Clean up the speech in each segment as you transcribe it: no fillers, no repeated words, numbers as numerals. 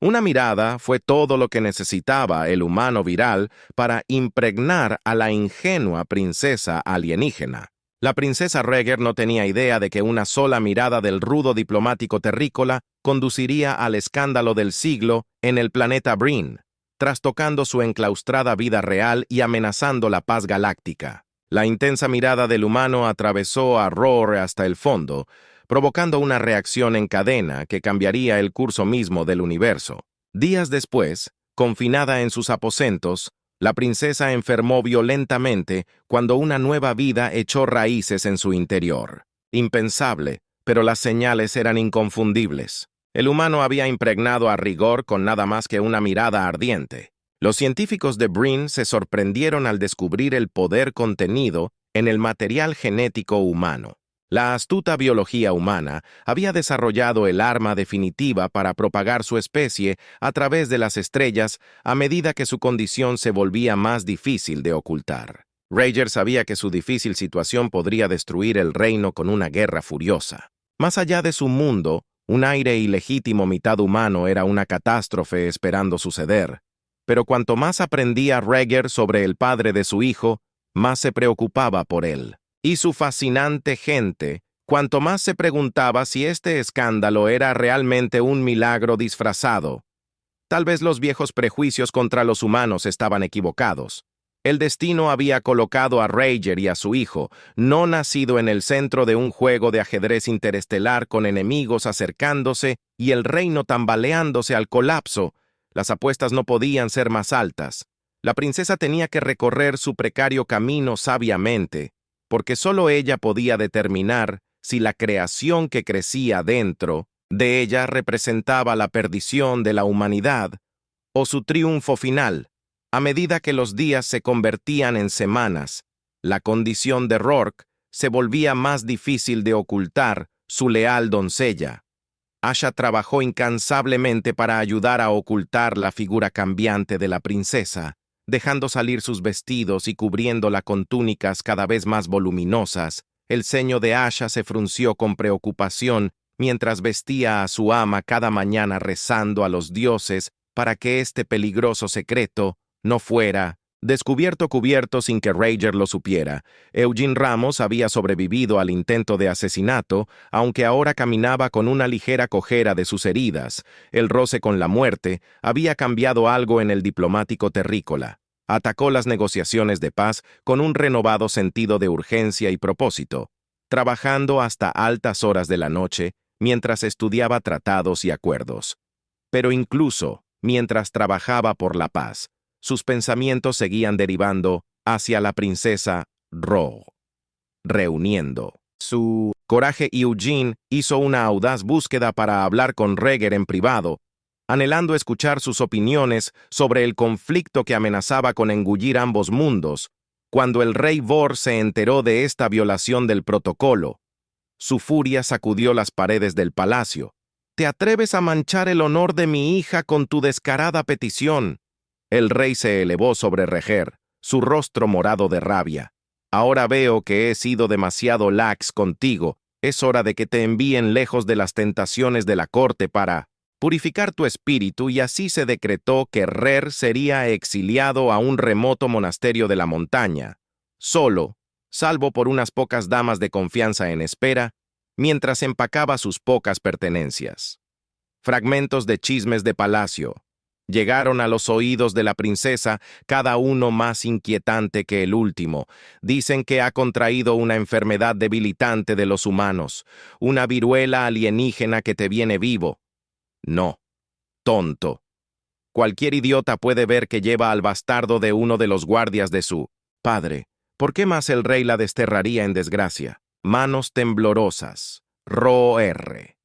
Una mirada fue todo lo que necesitaba el humano viral para impregnar a la ingenua princesa alienígena. La princesa Reger no tenía idea de que una sola mirada del rudo diplomático terrícola conduciría al escándalo del siglo en el planeta Breen, trastocando su enclaustrada vida real y amenazando la paz galáctica. La intensa mirada del humano atravesó a Roar hasta el fondo, provocando una reacción en cadena que cambiaría el curso mismo del universo. Días después, confinada en sus aposentos, la princesa enfermó violentamente cuando una nueva vida echó raíces en su interior. Impensable, pero las señales eran inconfundibles. El humano había impregnado a rigor con nada más que una mirada ardiente. Los científicos de Breen se sorprendieron al descubrir el poder contenido en el material genético humano. La astuta biología humana había desarrollado el arma definitiva para propagar su especie a través de las estrellas a medida que su condición se volvía más difícil de ocultar. Rager sabía que su difícil situación podría destruir el reino con una guerra furiosa. Más allá de su mundo, un aire ilegítimo mitad humano era una catástrofe esperando suceder. Pero cuanto más aprendía Rager sobre el padre de su hijo, más se preocupaba por él. Y su fascinante gente, cuanto más se preguntaba si este escándalo era realmente un milagro disfrazado. Tal vez los viejos prejuicios contra los humanos estaban equivocados. El destino había colocado a Rager y a su hijo, no nacido en el centro de un juego de ajedrez interestelar con enemigos acercándose y el reino tambaleándose al colapso. Las apuestas no podían ser más altas. La princesa tenía que recorrer su precario camino sabiamente, porque solo ella podía determinar si la creación que crecía dentro de ella representaba la perdición de la humanidad o su triunfo final. A medida que los días se convertían en semanas, la condición de Roark se volvía más difícil de ocultar su leal doncella. Asha trabajó incansablemente para ayudar a ocultar la figura cambiante de la princesa, dejando salir sus vestidos y cubriéndola con túnicas cada vez más voluminosas. El ceño de Asha se frunció con preocupación mientras vestía a su ama cada mañana rezando a los dioses para que este peligroso secreto no fuera descubierto cubierto sin que Rager lo supiera. Eugene Ramos había sobrevivido al intento de asesinato, aunque ahora caminaba con una ligera cojera de sus heridas. El roce con la muerte había cambiado algo en el diplomático terrícola. Atacó las negociaciones de paz con un renovado sentido de urgencia y propósito, trabajando hasta altas horas de la noche mientras estudiaba tratados y acuerdos. Pero incluso mientras trabajaba por la paz, sus pensamientos seguían derivando hacia la princesa Ro. Reuniendo su coraje, Eugene hizo una audaz búsqueda para hablar con Rager en privado, anhelando escuchar sus opiniones sobre el conflicto que amenazaba con engullir ambos mundos. Cuando el rey Vor se enteró de esta violación del protocolo, su furia sacudió las paredes del palacio. ¿Te atreves a manchar el honor de mi hija con tu descarada petición? El rey se elevó sobre Reger, su rostro morado de rabia. Ahora veo que he sido demasiado lax contigo. Es hora de que te envíen lejos de las tentaciones de la corte para purificar tu espíritu, y así se decretó que Rer sería exiliado a un remoto monasterio de la montaña, solo, salvo por unas pocas damas de confianza en espera, mientras empacaba sus pocas pertenencias. Fragmentos de chismes de palacio llegaron a los oídos de la princesa, cada uno más inquietante que el último. Dicen que ha contraído una enfermedad debilitante de los humanos, una viruela alienígena que te viene vivo. No, tonto. Cualquier idiota puede ver que lleva al bastardo de uno de los guardias de su padre. ¿Por qué más el rey la desterraría en desgracia? Manos temblorosas. Ro-R.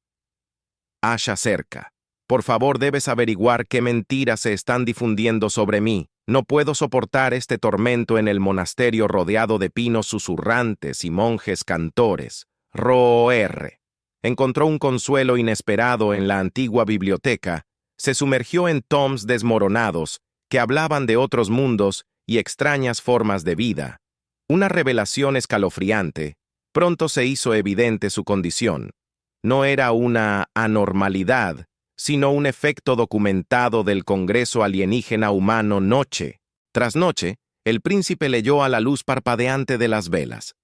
Asha cerca. Por favor, debes averiguar qué mentiras se están difundiendo sobre mí. No puedo soportar este tormento en el monasterio rodeado de pinos susurrantes y monjes cantores. Ro-R. Encontró un consuelo inesperado en la antigua biblioteca. Se sumergió en tomes desmoronados que hablaban de otros mundos y extrañas formas de vida. Una revelación escalofriante. Pronto se hizo evidente su condición. No era una anormalidad, sino un efecto documentado del Congreso Alienígena Humano noche tras noche. El príncipe leyó a la luz parpadeante de las velas.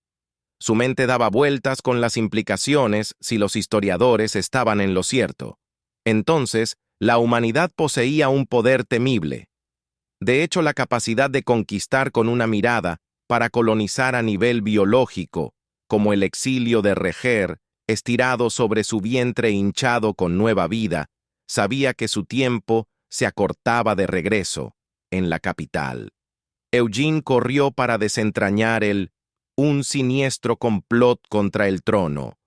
Su mente daba vueltas con las implicaciones si los historiadores estaban en lo cierto. Entonces, la humanidad poseía un poder temible. De hecho, la capacidad de conquistar con una mirada para colonizar a nivel biológico, como el exilio de Reger, estirado sobre su vientre hinchado con nueva vida, sabía que su tiempo se acortaba de regreso en la capital. Eugene corrió para desentrañar un siniestro complot contra el trono.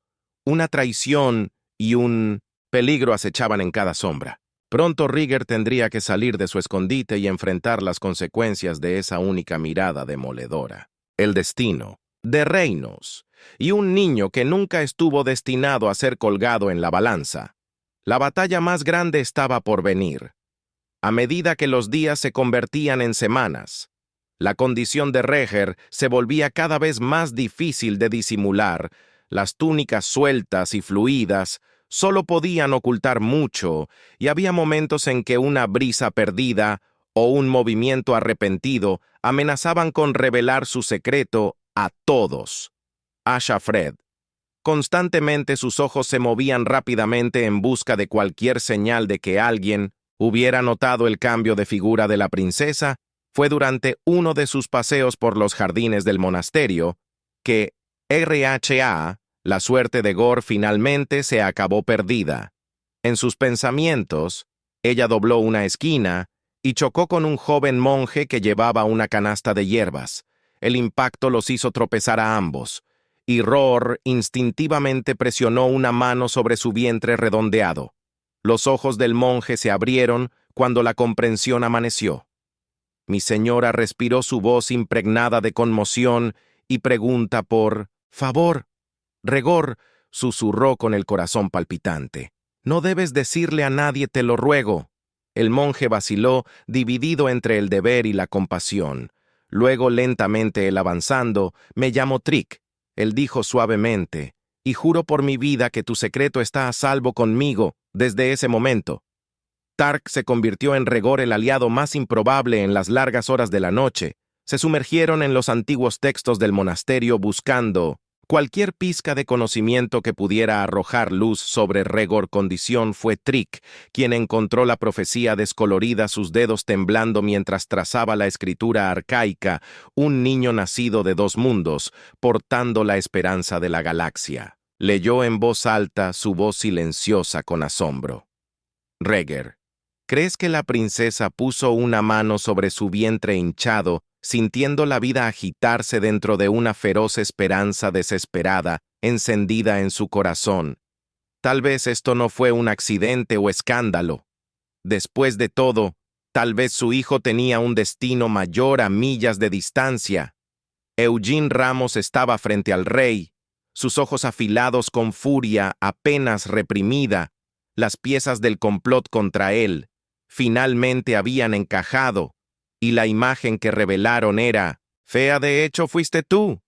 Una traición y un peligro acechaban en cada sombra. Pronto Rhaegar tendría que salir de su escondite y enfrentar las consecuencias de esa única mirada demoledora. El destino de reinos y un niño que nunca estuvo destinado a ser colgado en la balanza. La batalla más grande estaba por venir. A medida que los días se convertían en semanas, la condición de Rhaegar se volvía cada vez más difícil de disimular. Las túnicas sueltas y fluidas solo podían ocultar mucho, y había momentos en que una brisa perdida o un movimiento arrepentido amenazaban con revelar su secreto a todos. Asha Fred. Constantemente sus ojos se movían rápidamente en busca de cualquier señal de que alguien hubiera notado el cambio de figura de la princesa. Fue durante uno de sus paseos por los jardines del monasterio que RHA, la suerte de Gore finalmente se acabó perdida. En sus pensamientos, ella dobló una esquina y chocó con un joven monje que llevaba una canasta de hierbas. El impacto los hizo tropezar a ambos, y Roar instintivamente presionó una mano sobre su vientre redondeado. Los ojos del monje se abrieron cuando la comprensión amaneció. Mi señora respiró su voz impregnada de conmoción y pregunta por favor. Rhaegar susurró con el corazón palpitante. No debes decirle a nadie, te lo ruego. El monje vaciló, dividido entre el deber y la compasión. Luego, lentamente él avanzando, me llamo Trick. Él dijo suavemente, y juro por mi vida que tu secreto está a salvo conmigo desde ese momento. Tark se convirtió en Rhaegar el aliado más improbable en las largas horas de la noche. Se sumergieron en los antiguos textos del monasterio buscando cualquier pizca de conocimiento que pudiera arrojar luz sobre Rhaegar. Condición fue Trick, quien encontró la profecía descolorida, sus dedos temblando mientras trazaba la escritura arcaica, un niño nacido de dos mundos, portando la esperanza de la galaxia. Leyó en voz alta, su voz silenciosa con asombro. Rhaegar, ¿crees que la princesa puso una mano sobre su vientre hinchado, sintiendo la vida agitarse dentro de una feroz esperanza desesperada, encendida en su corazón? Tal vez esto no fue un accidente o escándalo. Después de todo, tal vez su hijo tenía un destino mayor a millas de distancia. Eugene Ramos estaba frente al rey, sus ojos afilados con furia apenas reprimida. Las piezas del complot contra él finalmente habían encajado, y la imagen que revelaron era, «Fea, de hecho fuiste tú»,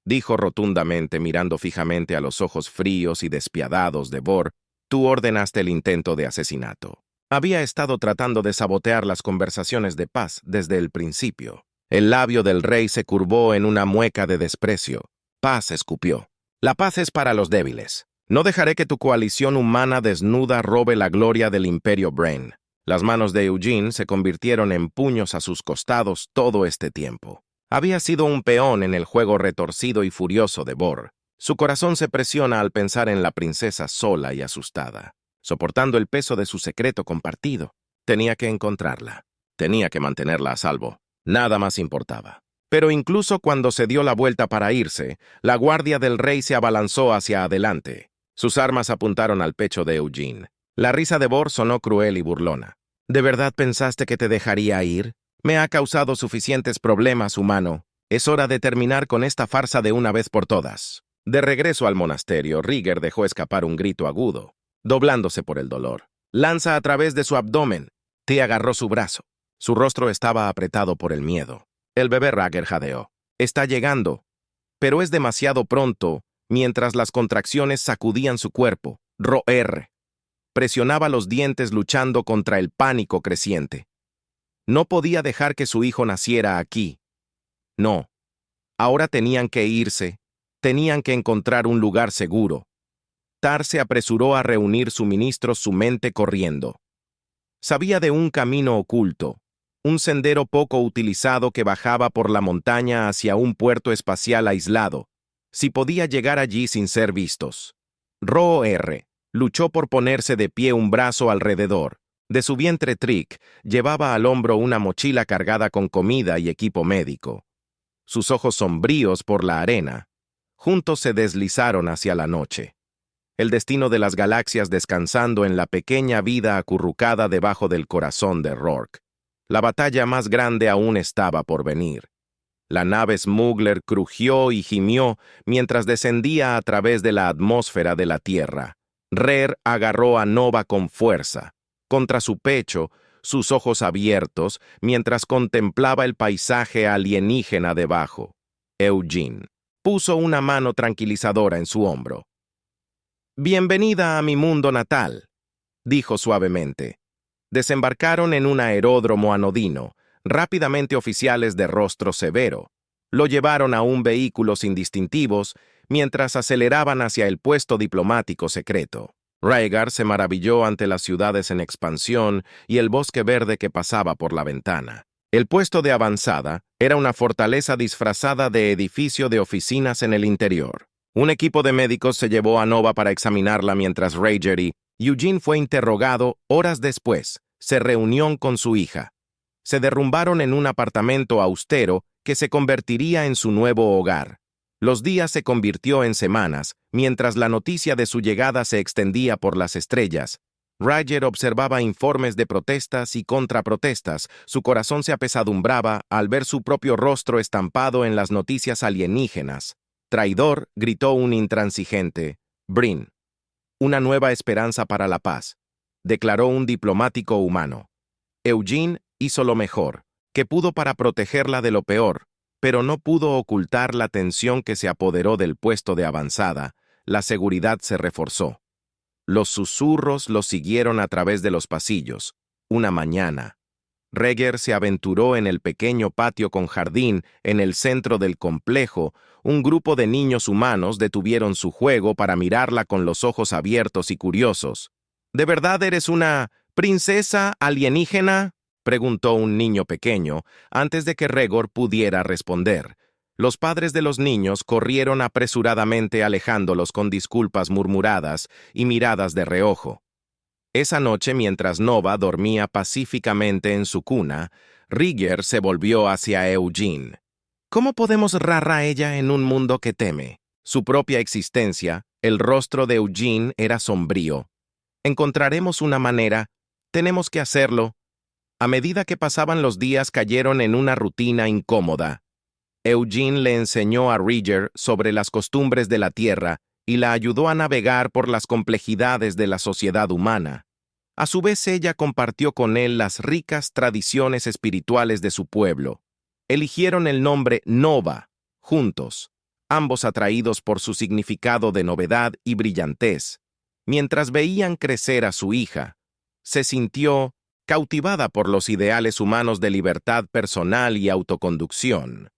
dijo rotundamente mirando fijamente a los ojos fríos y despiadados de Bor. «Tú ordenaste el intento de asesinato». Había estado tratando de sabotear las conversaciones de paz desde el principio. El labio del rey se curvó en una mueca de desprecio. Paz escupió. «La paz es para los débiles. No dejaré que tu coalición humana desnuda robe la gloria del Imperio Brain». Las manos de Eugene se convirtieron en puños a sus costados todo este tiempo. Había sido un peón en el juego retorcido y furioso de Bor. Su corazón se presiona al pensar en la princesa sola y asustada, soportando el peso de su secreto compartido. Tenía que encontrarla. Tenía que mantenerla a salvo. Nada más importaba. Pero incluso cuando se dio la vuelta para irse, la guardia del rey se abalanzó hacia adelante. Sus armas apuntaron al pecho de Eugene. La risa de Bor sonó cruel y burlona. ¿De verdad pensaste que te dejaría ir? Me ha causado suficientes problemas, humano. Es hora de terminar con esta farsa de una vez por todas. De regreso al monasterio, Rhaegar dejó escapar un grito agudo, doblándose por el dolor. Lanza a través de su abdomen. Te agarró su brazo. Su rostro estaba apretado por el miedo. El bebé Rhaegar jadeó. Está llegando. Pero es demasiado pronto, mientras las contracciones sacudían su cuerpo. Roer. presionaba los dientes luchando contra el pánico creciente. No podía dejar que su hijo naciera aquí. No. Ahora tenían que irse. Tenían que encontrar un lugar seguro. Tar se apresuró a reunir suministros, su mente corriendo. Sabía de un camino oculto, un sendero poco utilizado que bajaba por la montaña hacia un puerto espacial aislado, si podía llegar allí sin ser vistos. Ro-R luchó por ponerse de pie, un brazo alrededor. De su vientre Trick llevaba al hombro una mochila cargada con comida y equipo médico. Sus ojos sombríos por la arena. Juntos se deslizaron hacia la noche. El destino de las galaxias descansando en la pequeña vida acurrucada debajo del corazón de Rourke. La batalla más grande aún estaba por venir. La nave Smuggler crujió y gimió mientras descendía a través de la atmósfera de la Tierra. Rer agarró a Nova con fuerza, contra su pecho, sus ojos abiertos, mientras contemplaba el paisaje alienígena debajo. Eugene puso una mano tranquilizadora en su hombro. «Bienvenida a mi mundo natal», dijo suavemente. Desembarcaron en un aeródromo anodino. Rápidamente oficiales de rostro severo lo llevaron a un vehículo sin distintivos mientras aceleraban hacia el puesto diplomático secreto. Rhaegar se maravilló ante las ciudades en expansión y el bosque verde que pasaba por la ventana. El puesto de avanzada era una fortaleza disfrazada de edificio de oficinas en el interior. Un equipo de médicos se llevó a Nova para examinarla mientras Rhaegar y Eugene fue interrogado horas después. Se reunió con su hija. Se derrumbaron en un apartamento austero que se convertiría en su nuevo hogar. Los días se convirtió en semanas, mientras la noticia de su llegada se extendía por las estrellas. Rhaegar observaba informes de protestas y contraprotestas. Su corazón se apesadumbraba al ver su propio rostro estampado en las noticias alienígenas. «Traidor», gritó un intransigente. «Brin. Una nueva esperanza para la paz», declaró un diplomático humano. Eugene hizo lo mejor que pudo para protegerla de lo peor, pero no pudo ocultar la tensión que se apoderó del puesto de avanzada. La seguridad se reforzó. Los susurros los siguieron a través de los pasillos. Una mañana, Rhaegar se aventuró en el pequeño patio con jardín en el centro del complejo. Un grupo de niños humanos detuvieron su juego para mirarla con los ojos abiertos y curiosos. «¿De verdad eres una princesa alienígena?», preguntó un niño pequeño, antes de que Rhaegar pudiera responder. Los padres de los niños corrieron apresuradamente alejándolos con disculpas murmuradas y miradas de reojo. Esa noche, mientras Nova dormía pacíficamente en su cuna, Rhaegar se volvió hacia Eugene. «¿Cómo podemos narrar a ella en un mundo que teme?» Su propia existencia, el rostro de Eugene era sombrío. «Encontraremos una manera. Tenemos que hacerlo». A medida que pasaban los días cayeron en una rutina incómoda. Eugene le enseñó a Rhaegar sobre las costumbres de la tierra y la ayudó a navegar por las complejidades de la sociedad humana. A su vez, ella compartió con él las ricas tradiciones espirituales de su pueblo. Eligieron el nombre Nova, juntos, ambos atraídos por su significado de novedad y brillantez. Mientras veían crecer a su hija, se sintió cautivada por los ideales humanos de libertad personal y autoconducción.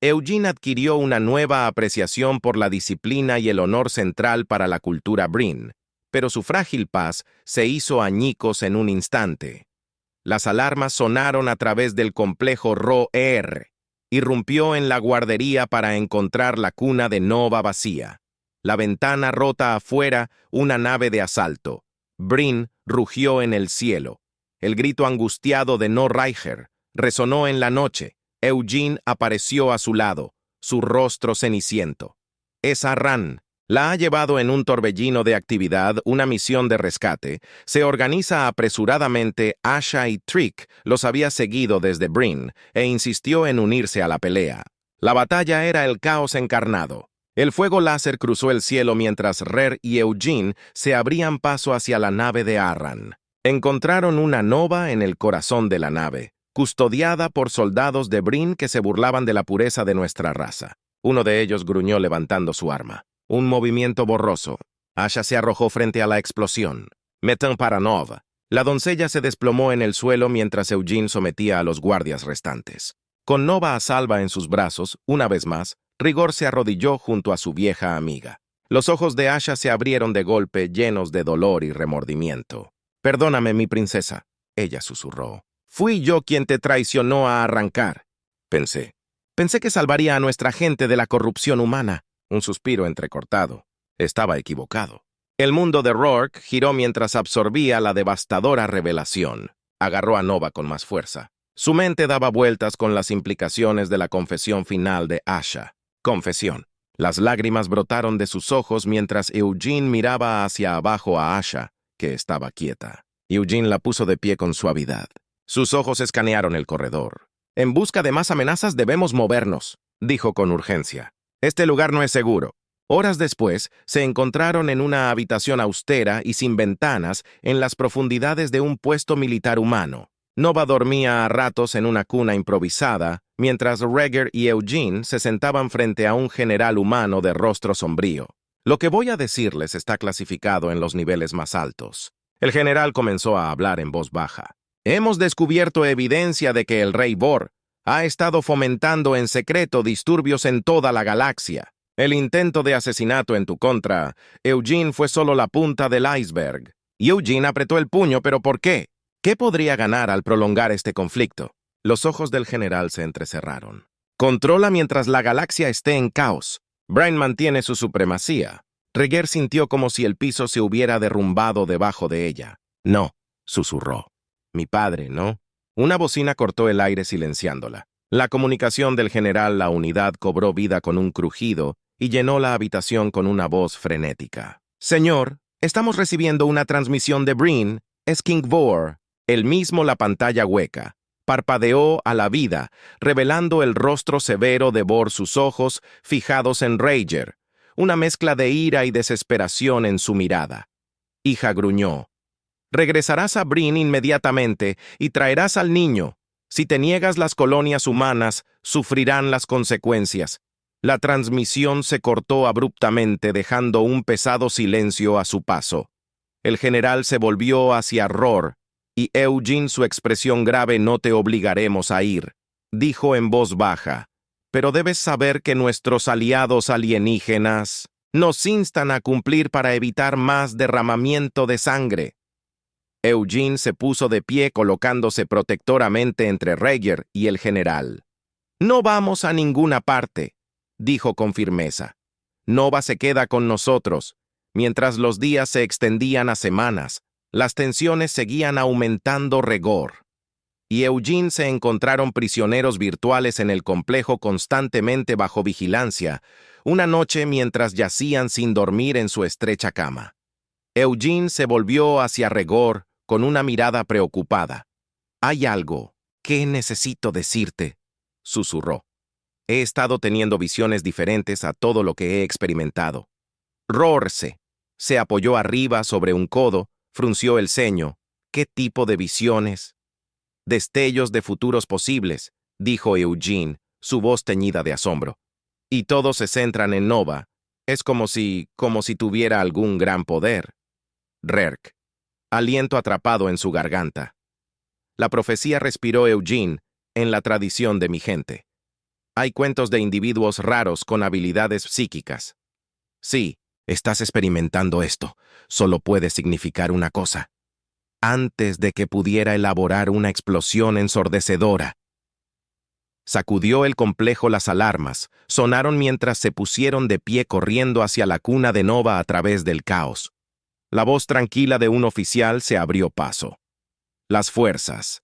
Eugene adquirió una nueva apreciación por la disciplina y el honor central para la cultura Brin, pero su frágil paz se hizo añicos en un instante. Las alarmas sonaron a través del complejo Ro-R. Irrumpió en la guardería para encontrar la cuna de Nova vacía. La ventana rota afuera, una nave de asalto. Brin rugió en el cielo. El grito angustiado de No Rhaegar resonó en la noche. Eugene apareció a su lado, su rostro ceniciento. «Es Arran. La ha llevado en un torbellino de actividad, una misión de rescate. Se organiza apresuradamente. Asha y Trick los había seguido desde Brin e insistió en unirse a la pelea. La batalla era el caos encarnado. El fuego láser cruzó el cielo mientras Rer y Eugene se abrían paso hacia la nave de Arran. Encontraron una Nova en el corazón de la nave, custodiada por soldados de Brin que se burlaban de la pureza de nuestra raza. Uno de ellos gruñó levantando su arma. Un movimiento borroso. Asha se arrojó frente a la explosión. Metin para Nova. La doncella se desplomó en el suelo mientras Eugene sometía a los guardias restantes. Con Nova a salva en sus brazos, una vez más, Rigor se arrodilló junto a su vieja amiga. Los ojos de Asha se abrieron de golpe, llenos de dolor y remordimiento. «Perdóname, mi princesa», ella susurró. «Fui yo quien te traicionó a arrancar», pensé. «Pensé que salvaría a nuestra gente de la corrupción humana». Un suspiro entrecortado. Estaba equivocado. El mundo de Rourke giró mientras absorbía la devastadora revelación. Agarró a Nova con más fuerza. Su mente daba vueltas con las implicaciones de la confesión final de Asha. Confesión. Las lágrimas brotaron de sus ojos mientras Eugene miraba hacia abajo a Asha, que estaba quieta. Eugene la puso de pie con suavidad. Sus ojos escanearon el corredor. «En busca de más amenazas debemos movernos», dijo con urgencia. «Este lugar no es seguro». Horas después, se encontraron en una habitación austera y sin ventanas en las profundidades de un puesto militar humano. Nova dormía a ratos en una cuna improvisada, mientras Reger y Eugene se sentaban frente a un general humano de rostro sombrío. Lo que voy a decirles está clasificado en los niveles más altos. El general comenzó a hablar en voz baja. «Hemos descubierto evidencia de que el rey Bor ha estado fomentando en secreto disturbios en toda la galaxia. El intento de asesinato en tu contra, Eugene, fue solo la punta del iceberg». Eugene apretó el puño, ¿pero por qué? ¿Qué podría ganar al prolongar este conflicto? Los ojos del general se entrecerraron. «Controla mientras la galaxia esté en caos. Brain mantiene su supremacía». Reger sintió como si el piso se hubiera derrumbado debajo de ella. «No», susurró. «Mi padre, ¿no?» Una bocina cortó el aire silenciándola. La comunicación del general La Unidad cobró vida con un crujido y llenó la habitación con una voz frenética. «Señor, estamos recibiendo una transmisión de Breen. Es King Vor». Él mismo, la pantalla hueca. Parpadeó a la vida, revelando el rostro severo de Vor, sus ojos fijados en Reger, una mezcla de ira y desesperación en su mirada. «Hija», gruñó. «Regresarás a Breen inmediatamente y traerás al niño. Si te niegas, las colonias humanas sufrirán las consecuencias». La transmisión se cortó abruptamente, dejando un pesado silencio a su paso. El general se volvió hacia Rohr, y Eugene, su expresión grave: «No te obligaremos a ir», dijo en voz baja. «Pero debes saber que nuestros aliados alienígenas nos instan a cumplir para evitar más derramamiento de sangre». Eugene se puso de pie, colocándose protectoramente entre Reger y el general. «No vamos a ninguna parte», dijo con firmeza. «Nova se queda con nosotros». Mientras los días se extendían a semanas, las tensiones seguían aumentando. Reger y Eugene se encontraron prisioneros virtuales en el complejo, constantemente bajo vigilancia, una noche mientras yacían sin dormir en su estrecha cama. Eugene se volvió hacia Reger con una mirada preocupada. «Hay algo que necesito decirte», susurró. «He estado teniendo visiones diferentes a todo lo que he experimentado». Rohr se apoyó arriba sobre un codo, frunció el ceño. «¿Qué tipo de visiones?» «Destellos de futuros posibles», dijo Eugene, su voz teñida de asombro. «Y todos se centran en Nova. Es como si tuviera algún gran poder». Rerk. Aliento atrapado en su garganta. «La profecía», respiró Eugene, «en la tradición de mi gente. Hay cuentos de individuos raros con habilidades psíquicas». «Sí, estás experimentando esto. Solo puede significar una cosa. Antes de que pudiera elaborar una explosión ensordecedora». Sacudió el complejo. Las alarmas sonaron mientras se pusieron de pie, corriendo hacia la cuna de Nova a través del caos. La voz tranquila de un oficial se abrió paso. «Las fuerzas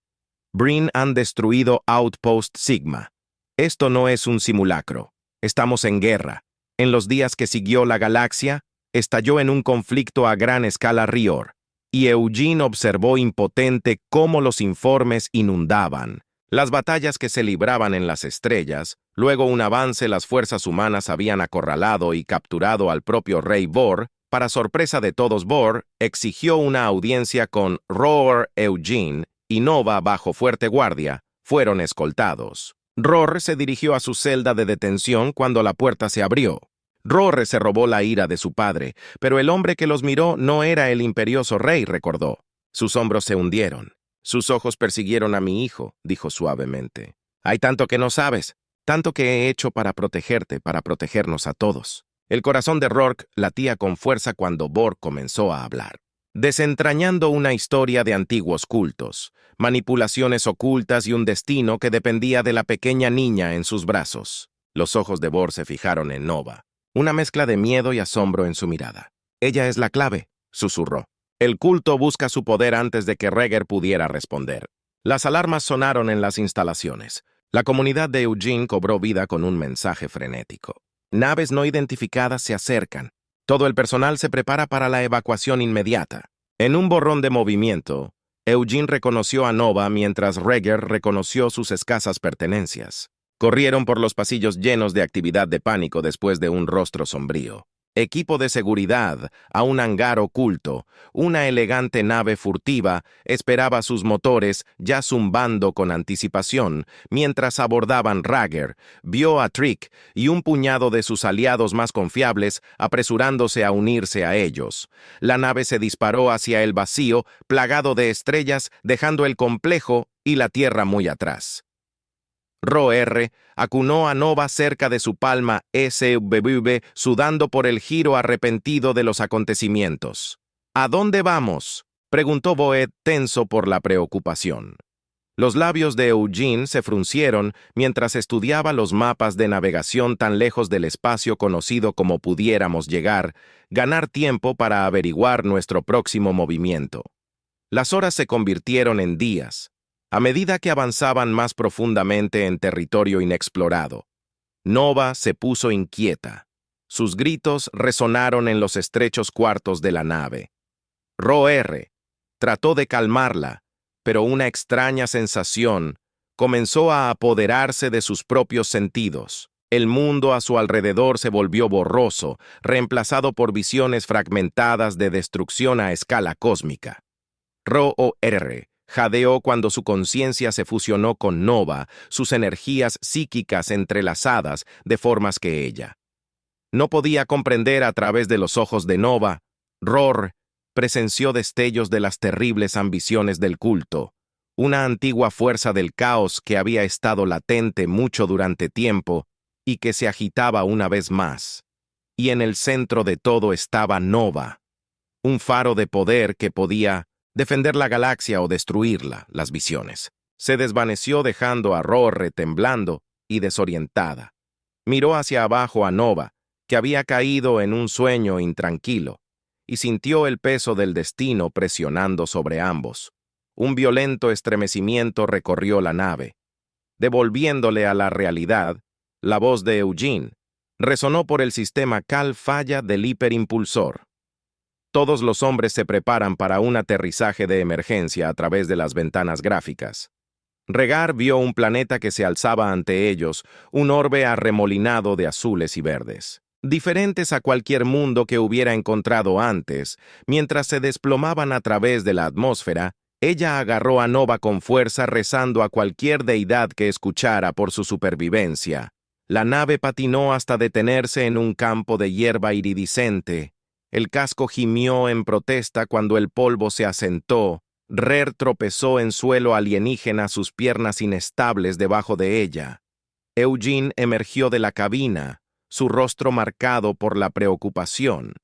Breen han destruido Outpost Sigma. Esto no es un simulacro. Estamos en guerra». En los días que siguió, la galaxia estalló en un conflicto a gran escala. Rior y Eugene observó impotente cómo los informes inundaban las batallas que se libraban en las estrellas. Luego un avance: las fuerzas humanas habían acorralado y capturado al propio rey Bor. Para sorpresa de todos, Bor exigió una audiencia con Rohr. Eugene y Nova, bajo fuerte guardia, fueron escoltados. Rohr se dirigió a su celda de detención cuando la puerta se abrió. Rorre se robó la ira de su padre, pero el hombre que los miró no era el imperioso rey, recordó. Sus hombros se hundieron. Sus ojos persiguieron a mi hijo, dijo suavemente. Hay tanto que no sabes, tanto que he hecho para protegerte, para protegernos a todos. El corazón de Rourke latía con fuerza cuando Borg comenzó a hablar. Desentrañando una historia de antiguos cultos, manipulaciones ocultas y un destino que dependía de la pequeña niña en sus brazos. Los ojos de Borg se fijaron en Nova, una mezcla de miedo y asombro en su mirada. Ella es la clave, susurró. El culto busca su poder antes de que Reger pudiera responder. Las alarmas sonaron en las instalaciones. La comunidad de Eugene cobró vida con un mensaje frenético. Naves no identificadas se acercan. Todo el personal se prepara para la evacuación inmediata. En un borrón de movimiento, Eugene reconoció a Nova mientras Reger reconoció sus escasas pertenencias. Corrieron por los pasillos llenos de actividad de pánico después de un rostro sombrío. Equipo de seguridad, a un hangar oculto, una elegante nave furtiva esperaba sus motores ya zumbando con anticipación mientras abordaban Rager, vio a Trick y un puñado de sus aliados más confiables apresurándose a unirse a ellos. La nave se disparó hacia el vacío, plagado de estrellas, dejando el complejo y la Tierra muy atrás. Ro-R acunó a Nova cerca de su palma SVV, sudando por el giro arrepentido de los acontecimientos. ¿A dónde vamos?, preguntó Boed, tenso por la preocupación. Los labios de Eugene se fruncieron mientras estudiaba los mapas de navegación tan lejos del espacio conocido como pudiéramos llegar, ganar tiempo para averiguar nuestro próximo movimiento. Las horas se convirtieron en días, a medida que avanzaban más profundamente en territorio inexplorado. Nova se puso inquieta. Sus gritos resonaron en los estrechos cuartos de la nave. Ro-R trató de calmarla, pero una extraña sensación comenzó a apoderarse de sus propios sentidos. El mundo a su alrededor se volvió borroso, reemplazado por visiones fragmentadas de destrucción a escala cósmica. Ro-R jadeó cuando su conciencia se fusionó con Nova, sus energías psíquicas entrelazadas de formas que ella no podía comprender a través de los ojos de Nova. Ror presenció destellos de las terribles ambiciones del culto, una antigua fuerza del caos que había estado latente mucho durante tiempo y que se agitaba una vez más. Y en el centro de todo estaba Nova, un faro de poder que podía defender la galaxia o destruirla. Las visiones se desvaneció dejando a Rorre temblando y desorientada. Miró hacia abajo a Nova, que había caído en un sueño intranquilo, y sintió el peso del destino presionando sobre ambos. Un violento estremecimiento recorrió la nave. Devolviéndole a la realidad, la voz de Eugene resonó por el sistema Cal-Falla del hiperimpulsor. Todos los hombres se preparan para un aterrizaje de emergencia a través de las ventanas gráficas. Regar vio un planeta que se alzaba ante ellos, un orbe arremolinado de azules y verdes, diferentes a cualquier mundo que hubiera encontrado antes. Mientras se desplomaban a través de la atmósfera, ella agarró a Nova con fuerza, rezando a cualquier deidad que escuchara por su supervivencia. La nave patinó hasta detenerse en un campo de hierba iridiscente. El casco gimió en protesta cuando el polvo se asentó. Rer tropezó en suelo alienígena, sus piernas inestables debajo de ella. Eugene emergió de la cabina, su rostro marcado por la preocupación.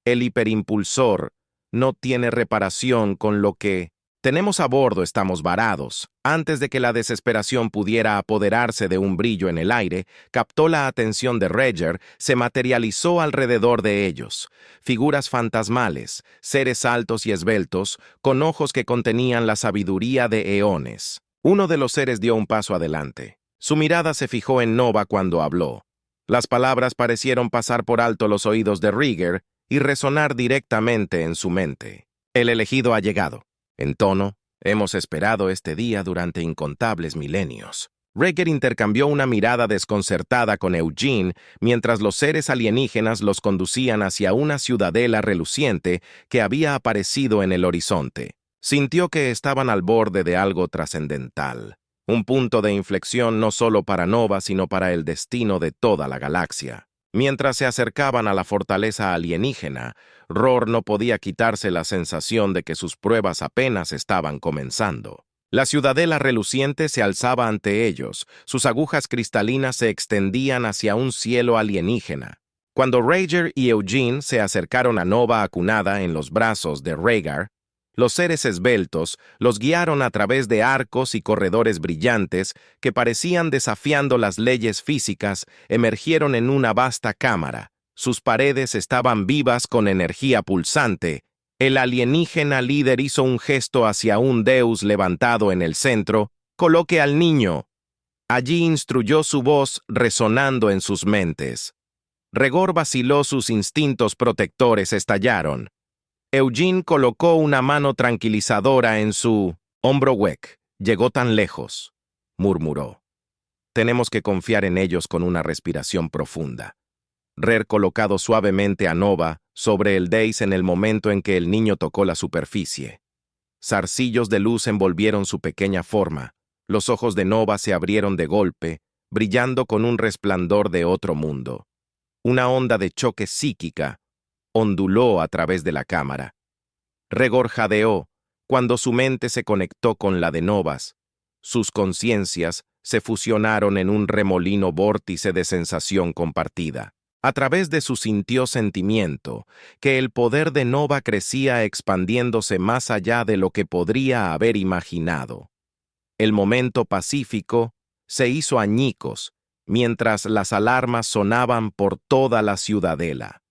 El hiperimpulsor no tiene reparación con lo que tenemos a bordo. Estamos varados. Antes de que la desesperación pudiera apoderarse de un brillo en el aire, captó la atención de Reger, se materializó alrededor de ellos. Figuras fantasmales, seres altos y esbeltos, con ojos que contenían la sabiduría de eones. Uno de los seres dio un paso adelante. Su mirada se fijó en Nova cuando habló. Las palabras parecieron pasar por alto los oídos de Reger y resonar directamente en su mente. El elegido ha llegado. En tono, hemos esperado este día durante incontables milenios. Reger intercambió una mirada desconcertada con Eugene mientras los seres alienígenas los conducían hacia una ciudadela reluciente que había aparecido en el horizonte. Sintió que estaban al borde de algo trascendental, un punto de inflexión no solo para Nova, sino para el destino de toda la galaxia. Mientras se acercaban a la fortaleza alienígena, Roar no podía quitarse la sensación de que sus pruebas apenas estaban comenzando. La ciudadela reluciente se alzaba ante ellos, sus agujas cristalinas se extendían hacia un cielo alienígena. Cuando Rager y Eugene se acercaron a Nova acunada en los brazos de Rhaegar, los seres esbeltos los guiaron a través de arcos y corredores brillantes que parecían desafiando las leyes físicas, emergieron en una vasta cámara. Sus paredes estaban vivas con energía pulsante. El alienígena líder hizo un gesto hacia un deus levantado en el centro. «Coloque al niño». Allí instruyó su voz resonando en sus mentes. Rhaegar vaciló, sus instintos protectores estallaron. Eugene colocó una mano tranquilizadora en su hombro. «Huec, llegó tan lejos», murmuró. «Tenemos que confiar en ellos». Con una respiración profunda, Rhaegar colocado suavemente a Nova sobre el dais en el momento en que el niño tocó la superficie. Zarcillos de luz envolvieron su pequeña forma. Los ojos de Nova se abrieron de golpe, brillando con un resplandor de otro mundo. Una onda de choque psíquica onduló a través de la cámara. Rhaegar jadeó cuando su mente se conectó con la de Novas. Sus conciencias se fusionaron en un remolino vórtice de sensación compartida. A través de su sintió sentimiento que el poder de Nova crecía, expandiéndose más allá de lo que podría haber imaginado. El momento pacífico se hizo añicos mientras las alarmas sonaban por toda la ciudadela.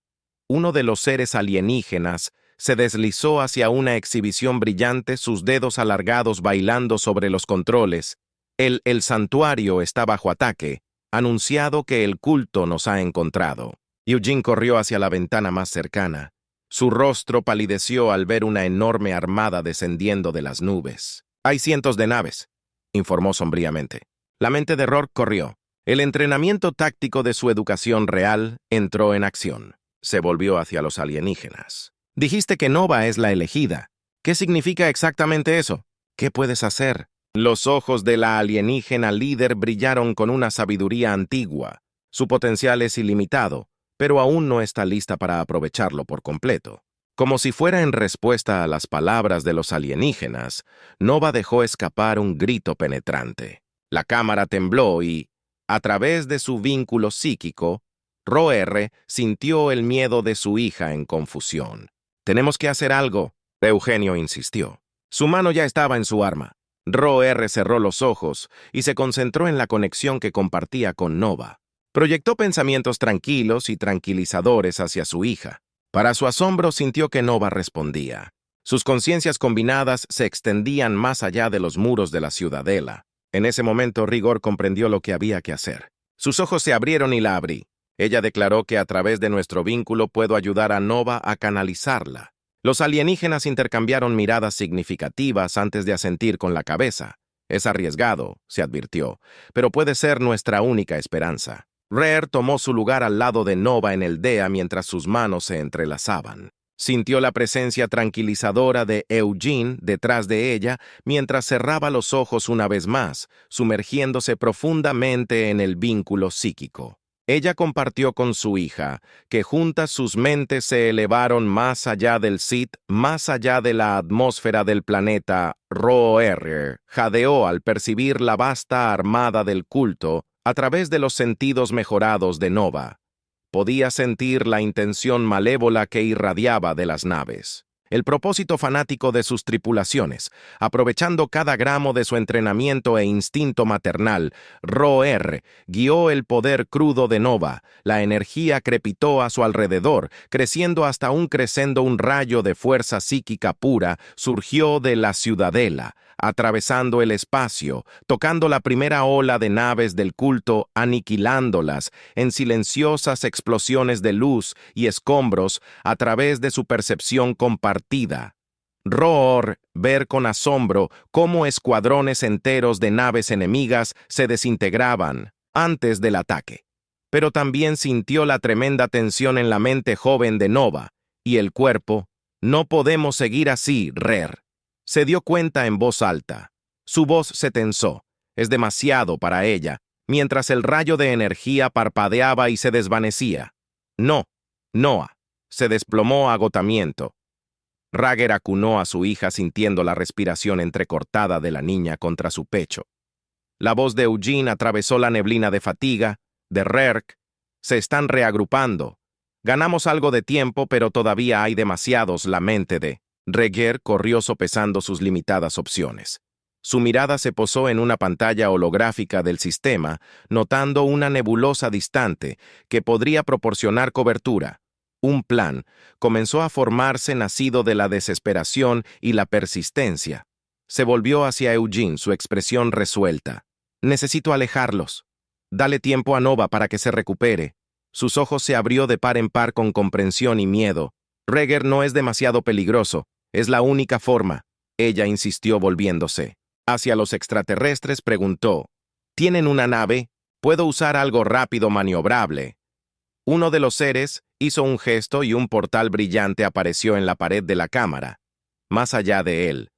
Uno de los seres alienígenas se deslizó hacia una exhibición brillante, sus dedos alargados bailando sobre los controles. El santuario está bajo ataque. Anunciado que el culto nos ha encontrado. Eugene corrió hacia la ventana más cercana. Su rostro palideció al ver una enorme armada descendiendo de las nubes. «Hay cientos de naves», informó sombríamente. La mente de Rourke corrió. El entrenamiento táctico de su educación real entró en acción. Se volvió hacia los alienígenas. «Dijiste que Nova es la elegida. ¿Qué significa exactamente eso? ¿Qué puedes hacer?» Los ojos de la alienígena líder brillaron con una sabiduría antigua. Su potencial es ilimitado, pero aún no está lista para aprovecharlo por completo. Como si fuera en respuesta a las palabras de los alienígenas, Nova dejó escapar un grito penetrante. La cámara tembló y, a través de su vínculo psíquico, Roer sintió el miedo de su hija en confusión. «Tenemos que hacer algo», Eugenio insistió. Su mano ya estaba en su arma. Roer cerró los ojos y se concentró en la conexión que compartía con Nova. Proyectó pensamientos tranquilos y tranquilizadores hacia su hija. Para su asombro, sintió que Nova respondía. Sus conciencias combinadas se extendían más allá de los muros de la ciudadela. En ese momento, Rhaegar comprendió lo que había que hacer. Sus ojos se abrieron y la abrí. Ella declaró que a través de nuestro vínculo puedo ayudar a Nova a canalizarla. Los alienígenas intercambiaron miradas significativas antes de asentir con la cabeza. «Es arriesgado», se advirtió, «pero puede ser nuestra única esperanza». Rhaegar tomó su lugar al lado de Nova en el DEA mientras sus manos se entrelazaban. Sintió la presencia tranquilizadora de Eugene detrás de ella mientras cerraba los ojos una vez más, sumergiéndose profundamente en el vínculo psíquico. Ella compartió con su hija que juntas sus mentes se elevaron más allá del Sith, más allá de la atmósfera del planeta. Roer jadeó al percibir la vasta armada del culto a través de los sentidos mejorados de Nova. Podía sentir la intención malévola que irradiaba de las naves. El propósito fanático de sus tripulaciones, aprovechando cada gramo de su entrenamiento e instinto maternal, Roer guió el poder crudo de Nova. La energía crepitó a su alrededor, creciendo hasta un rayo de fuerza psíquica pura surgió de la ciudadela, atravesando el espacio, tocando la primera ola de naves del culto, aniquilándolas en silenciosas explosiones de luz y escombros a través de su percepción compartida. Roer ver con asombro cómo escuadrones enteros de naves enemigas se desintegraban antes del ataque. Pero también sintió la tremenda tensión en la mente joven de Nova y el cuerpo. «No podemos seguir así, Rhaegar», se dio cuenta en voz alta. Su voz se tensó. Es demasiado para ella, mientras el rayo de energía parpadeaba y se desvanecía. No, Noah. Se desplomó a agotamiento. Rager acunó a su hija sintiendo la respiración entrecortada de la niña contra su pecho. La voz de Eugene atravesó la neblina de fatiga, de Rerk. Se están reagrupando. Ganamos algo de tiempo, pero todavía hay demasiados, la mente de... Rager corrió sopesando sus limitadas opciones. Su mirada se posó en una pantalla holográfica del sistema, notando una nebulosa distante que podría proporcionar cobertura. Un plan comenzó a formarse nacido de la desesperación y la persistencia. Se volvió hacia Eugene, su expresión resuelta. Necesito alejarlos. Dale tiempo a Nova para que se recupere. Sus ojos se abrió de par en par con comprensión y miedo. Rager no es demasiado peligroso. Es la única forma. Ella insistió volviéndose. Hacia los extraterrestres preguntó. ¿Tienen una nave? ¿Puedo usar algo rápido maniobrable? Uno de los seres hizo un gesto y un portal brillante apareció en la pared de la cámara. Más allá de él,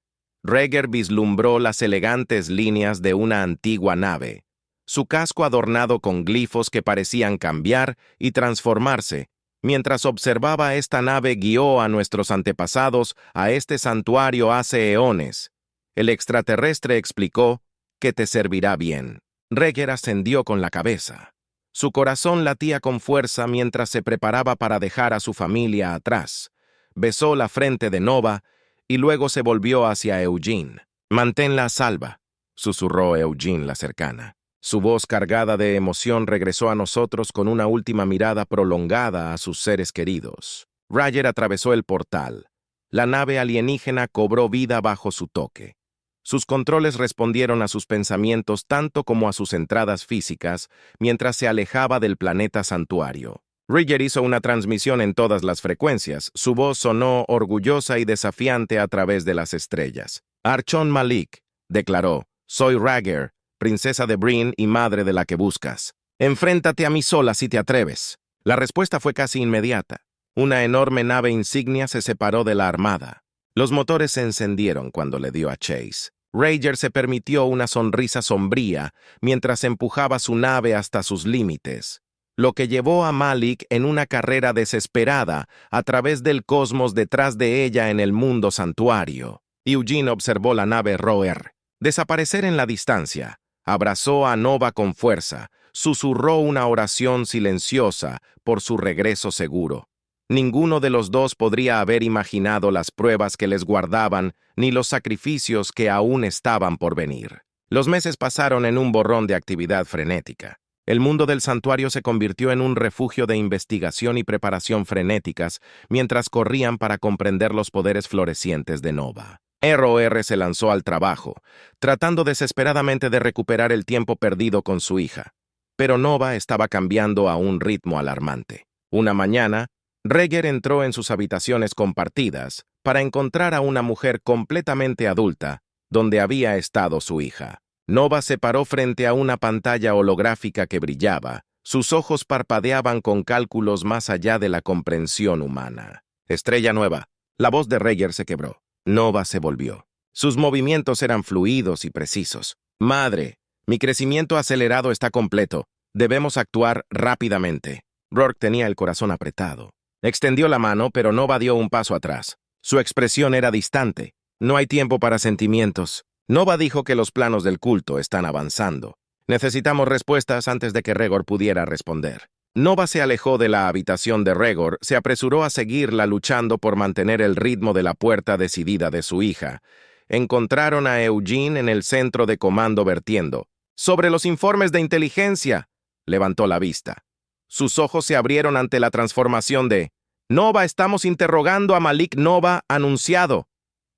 Rager vislumbró las elegantes líneas de una antigua nave, su casco adornado con glifos que parecían cambiar y transformarse. Mientras observaba esta nave guió a nuestros antepasados a este santuario hace eones. El extraterrestre explicó que te servirá bien. Rager ascendió con la cabeza. Su corazón latía con fuerza mientras se preparaba para dejar a su familia atrás. Besó la frente de Nova y luego se volvió hacia Eugene. «Manténla a salva», susurró Eugene la cercana. Su voz cargada de emoción regresó a nosotros con una última mirada prolongada a sus seres queridos. Rager atravesó el portal. La nave alienígena cobró vida bajo su toque. Sus controles respondieron a sus pensamientos tanto como a sus entradas físicas mientras se alejaba del planeta santuario. Rager hizo una transmisión en todas las frecuencias. Su voz sonó orgullosa y desafiante a través de las estrellas. «Archon Malik», declaró, «soy Rager, princesa de Breen y madre de la que buscas. Enfréntate a mí sola si te atreves». La respuesta fue casi inmediata. Una enorme nave insignia se separó de la armada. Los motores se encendieron cuando le dio a Chase. Rager se permitió una sonrisa sombría mientras empujaba su nave hasta sus límites, lo que llevó a Malik en una carrera desesperada a través del cosmos detrás de ella en el mundo santuario. Eugene observó la nave Roer desaparecer en la distancia. Abrazó a Nova con fuerza, susurró una oración silenciosa por su regreso seguro. Ninguno de los dos podría haber imaginado las pruebas que les guardaban ni los sacrificios que aún estaban por venir. Los meses pasaron en un borrón de actividad frenética. El mundo del santuario se convirtió en un refugio de investigación y preparación frenéticas mientras corrían para comprender los poderes florecientes de Nova. ROR se lanzó al trabajo, tratando desesperadamente de recuperar el tiempo perdido con su hija. Pero Nova estaba cambiando a un ritmo alarmante. Una mañana, Rager entró en sus habitaciones compartidas para encontrar a una mujer completamente adulta, donde había estado su hija. Nova se paró frente a una pantalla holográfica que brillaba. Sus ojos parpadeaban con cálculos más allá de la comprensión humana. «Estrella nueva». La voz de Rager se quebró. Nova se volvió. Sus movimientos eran fluidos y precisos. «Madre, mi crecimiento acelerado está completo. Debemos actuar rápidamente». Rourke tenía el corazón apretado. Extendió la mano, pero Nova dio un paso atrás. Su expresión era distante. «No hay tiempo para sentimientos». Nova dijo que los planos del culto están avanzando. Necesitamos respuestas antes de que Regor pudiera responder. Nova se alejó de la habitación de Regor, se apresuró a seguirla luchando por mantener el ritmo de la puerta decidida de su hija. Encontraron a Eugene en el centro de comando vertiendo. «Sobre los informes de inteligencia», levantó la vista. Sus ojos se abrieron ante la transformación de «Nova, estamos interrogando a Malik Nova anunciado».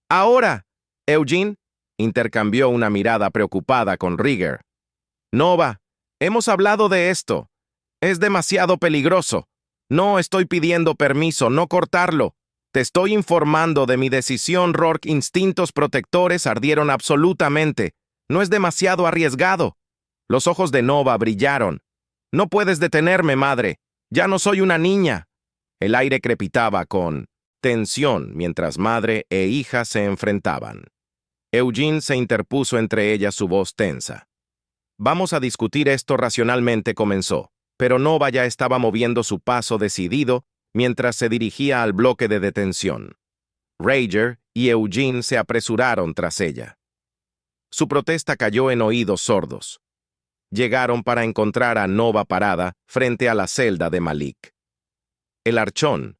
«Ahora», Eugene intercambió una mirada preocupada con Rager. «Nova, hemos hablado de esto. Es demasiado peligroso. No estoy pidiendo permiso, no cortarlo. Te estoy informando de mi decisión, Rourke. Instintos protectores ardieron absolutamente. No es demasiado arriesgado». Los ojos de Nova brillaron. «No puedes detenerme, madre. Ya no soy una niña». El aire crepitaba con tensión mientras madre e hija se enfrentaban. Eugene se interpuso entre ellas, su voz tensa. «Vamos a discutir esto racionalmente», comenzó. pero Nova ya estaba moviendo su paso decidido mientras se dirigía al bloque de detención. Rager y Eugene se apresuraron tras ella. Su protesta cayó en oídos sordos. Llegaron para encontrar a Nova parada frente a la celda de Malik. El archón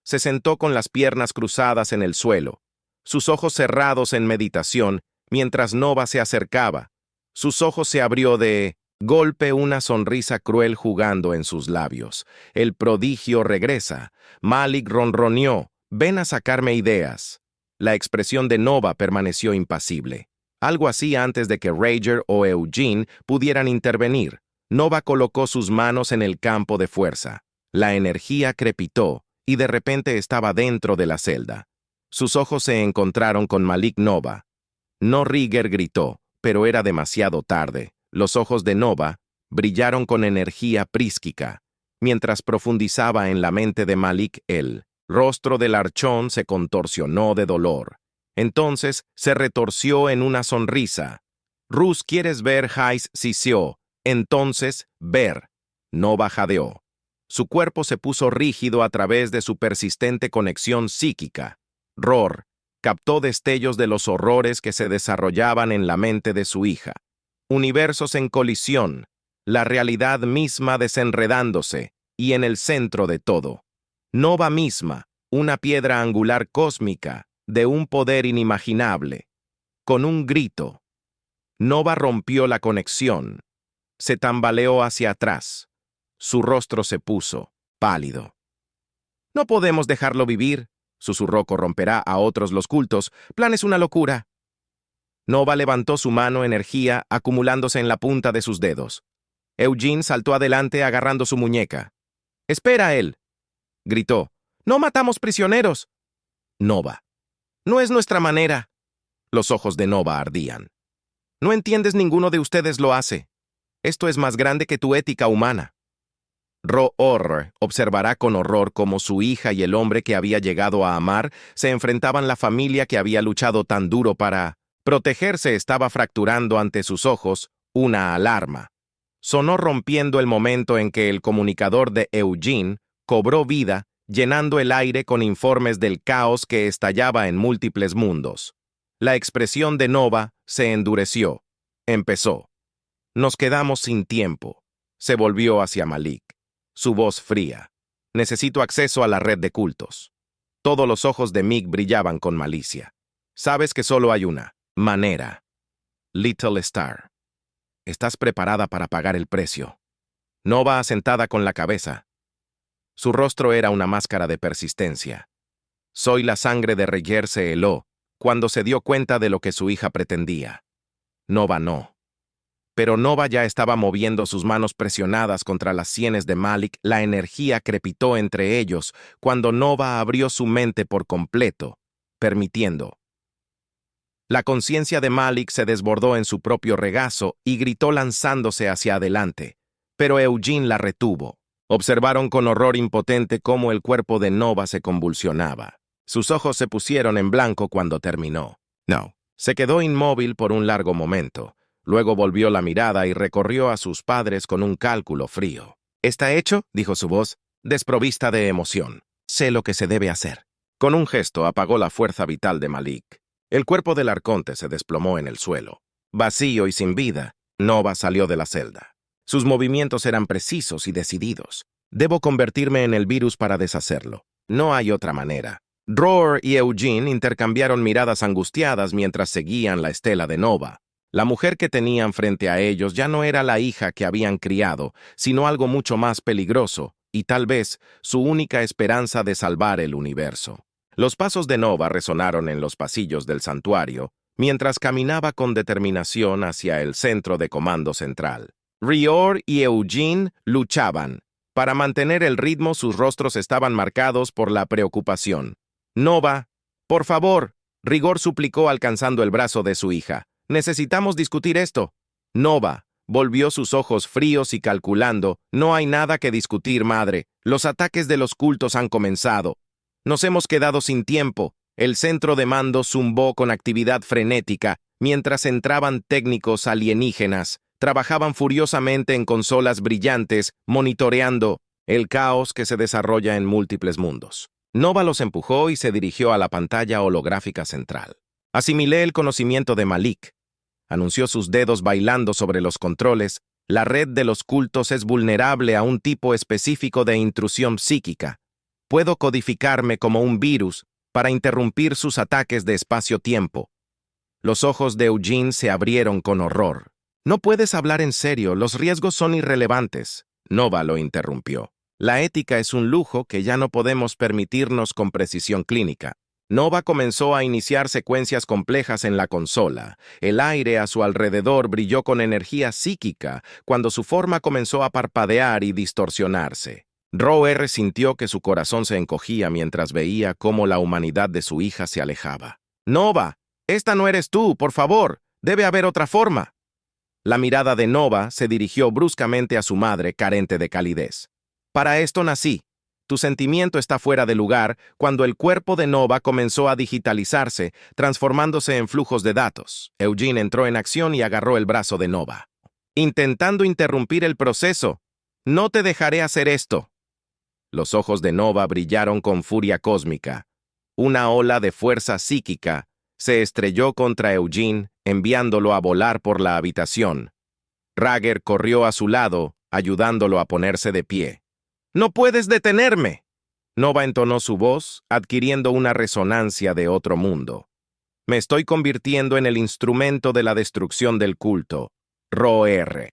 se sentó con las piernas cruzadas en el suelo, sus ojos cerrados en meditación, mientras Nova se acercaba. Sus ojos se abrió de golpe, una sonrisa cruel jugando en sus labios. El prodigio regresa. Malik ronroneó: «Ven a sacarme ideas». La expresión de Nova permaneció impasible. Algo así antes de que Rager o Eugene pudieran intervenir. Nova colocó sus manos en el campo de fuerza. La energía crepitó y de repente estaba dentro de la celda. Sus ojos se encontraron con Malik Nova. No, Rager gritó, pero era demasiado tarde. Los ojos de Nova brillaron con energía prísquica. Mientras profundizaba en la mente de Malik, el rostro del archón se contorsionó de dolor. Entonces se retorció en una sonrisa. «Rus, ¿quieres ver?» Hais siseó. «Entonces, ver». Nova jadeó. Su cuerpo se puso rígido a través de su persistente conexión psíquica. Roar captó destellos de los horrores que se desarrollaban en la mente de su hija. Universos en colisión, la realidad misma desenredándose, y en el centro de todo, Nova misma, una piedra angular cósmica, de un poder inimaginable. Con un grito, Nova rompió la conexión. Se tambaleó hacia atrás. Su rostro se puso pálido. «No podemos dejarlo vivir», susurró. «Corromperá a otros los cultos. Plan es una locura». Nova levantó su mano, energía acumulándose en la punta de sus dedos. Eugene saltó adelante agarrando su muñeca. «Espera, él», gritó. «No matamos prisioneros». «Nova, no es nuestra manera». Los ojos de Nova ardían. «No entiendes, ninguno de ustedes lo hace. Esto es más grande que tu ética humana». Roar observará con horror cómo su hija y el hombre que había llegado a amar se enfrentaban. La familia que había luchado tan duro para protegerse estaba fracturando ante sus ojos. Una alarma sonó, rompiendo el momento en que el comunicador de Eugene cobró vida, llenando el aire con informes del caos que estallaba en múltiples mundos. La expresión de Nova se endureció. Empezó. «Nos quedamos sin tiempo». Se volvió hacia Malik. Su voz fría. «Necesito acceso a la red de cultos». Todos los ojos de Mick brillaban con malicia. «Sabes que solo hay una manera. Little Star. ¿Estás preparada para pagar el precio?» Nova asentada con la cabeza. Su rostro era una máscara de persistencia. «Soy la sangre de Rager», se heló cuando se dio cuenta de lo que su hija pretendía. Nova no. Pero Nova ya estaba moviendo sus manos presionadas contra las sienes de Malik. La energía crepitó entre ellos cuando Nova abrió su mente por completo, permitiendo. La conciencia de Malik se desbordó en su propio regazo y gritó lanzándose hacia adelante, pero Eugene la retuvo. Observaron con horror impotente cómo el cuerpo de Nova se convulsionaba. Sus ojos se pusieron en blanco cuando terminó. No. Se quedó inmóvil por un largo momento. Luego volvió la mirada y recorrió a sus padres con un cálculo frío. «¿Está hecho?», dijo su voz, desprovista de emoción. «Sé lo que se debe hacer». Con un gesto apagó la fuerza vital de Malik. El cuerpo del arconte se desplomó en el suelo. Vacío y sin vida, Nova salió de la celda. Sus movimientos eran precisos y decididos. «Debo convertirme en el virus para deshacerlo. No hay otra manera». Roar y Eugene intercambiaron miradas angustiadas mientras seguían la estela de Nova. La mujer que tenían frente a ellos ya no era la hija que habían criado, sino algo mucho más peligroso, y tal vez su única esperanza de salvar el universo. Los pasos de Nova resonaron en los pasillos del santuario, mientras caminaba con determinación hacia el centro de comando central. Roar y Eugene luchaban. Para mantener el ritmo, sus rostros estaban marcados por la preocupación. «Nova, por favor», Rigor suplicó alcanzando el brazo de su hija. «Necesitamos discutir esto». Nova volvió sus ojos fríos y calculando. «No hay nada que discutir, madre. Los ataques de los cultos han comenzado. Nos hemos quedado sin tiempo». El centro de mando zumbó con actividad frenética mientras entraban técnicos alienígenas. trabajaban furiosamente en consolas brillantes, monitoreando el caos que se desarrolla en múltiples mundos. Nova los empujó y se dirigió a la pantalla holográfica central. Asimilé el conocimiento de Malik. Anunció sus dedos bailando sobre los controles. La red de los cultos es vulnerable a un tipo específico de intrusión psíquica. Puedo codificarme como un virus para interrumpir sus ataques de espacio-tiempo. Los ojos de Eugene se abrieron con horror. No puedes hablar en serio, los riesgos son irrelevantes. Nova lo interrumpió. La ética es un lujo que ya no podemos permitirnos con precisión clínica. Nova comenzó a iniciar secuencias complejas en la consola. El aire a su alrededor brilló con energía psíquica cuando su forma comenzó a parpadear y distorsionarse. Ro-R sintió que su corazón se encogía mientras veía cómo la humanidad de su hija se alejaba. «Nova, esta no eres tú, por favor. Debe haber otra forma». La mirada de Nova se dirigió bruscamente a su madre, carente de calidez. «Para esto nací. Tu sentimiento está fuera de lugar cuando el cuerpo de Nova comenzó a digitalizarse, transformándose en flujos de datos». Eugene entró en acción y agarró el brazo de Nova. «Intentando interrumpir el proceso. No te dejaré hacer esto». Los ojos de Nova brillaron con furia cósmica. Una ola de fuerza psíquica se estrelló contra Eugene, enviándolo a volar por la habitación. Rager corrió a su lado, ayudándolo a ponerse de pie. «¡No puedes detenerme!» Nova entonó su voz, adquiriendo una resonancia de otro mundo. «Me estoy convirtiendo en el instrumento de la destrucción del culto. Ro-R».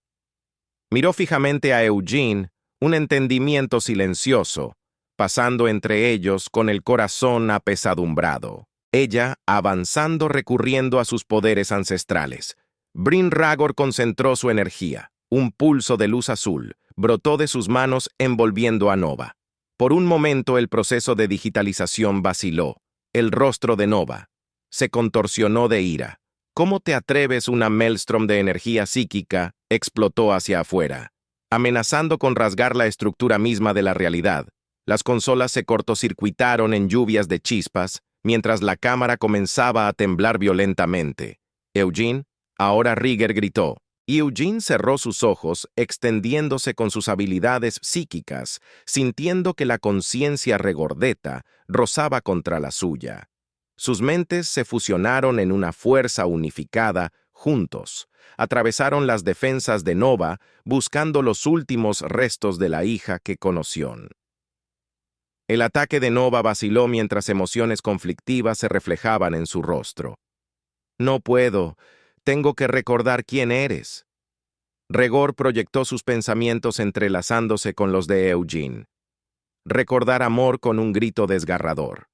Miró fijamente a Eugene, un entendimiento silencioso, pasando entre ellos con el corazón apesadumbrado. Ella avanzando recurriendo a sus poderes ancestrales. Bryn Ragor concentró su energía. Un pulso de luz azul brotó de sus manos envolviendo a Nova. Por un momento el proceso de digitalización vaciló. El rostro de Nova se contorsionó de ira. «¿Cómo te atreves? Una maelstrom de energía psíquica explotó hacia afuera, amenazando con rasgar la estructura misma de la realidad. Las consolas se cortocircuitaron en lluvias de chispas, mientras la cámara comenzaba a temblar violentamente. «Eugene», ahora Rieger gritó, y Eugene cerró sus ojos, extendiéndose con sus habilidades psíquicas, sintiendo que la conciencia regordeta rozaba contra la suya. Sus mentes se fusionaron en una fuerza unificada, juntos. Atravesaron las defensas de Nova, buscando los últimos restos de la hija que conoció. El ataque de Nova vaciló mientras emociones conflictivas se reflejaban en su rostro. «No puedo. Tengo que recordar quién eres». Regor proyectó sus pensamientos entrelazándose con los de Eugene. Recordar amor con un grito desgarrador.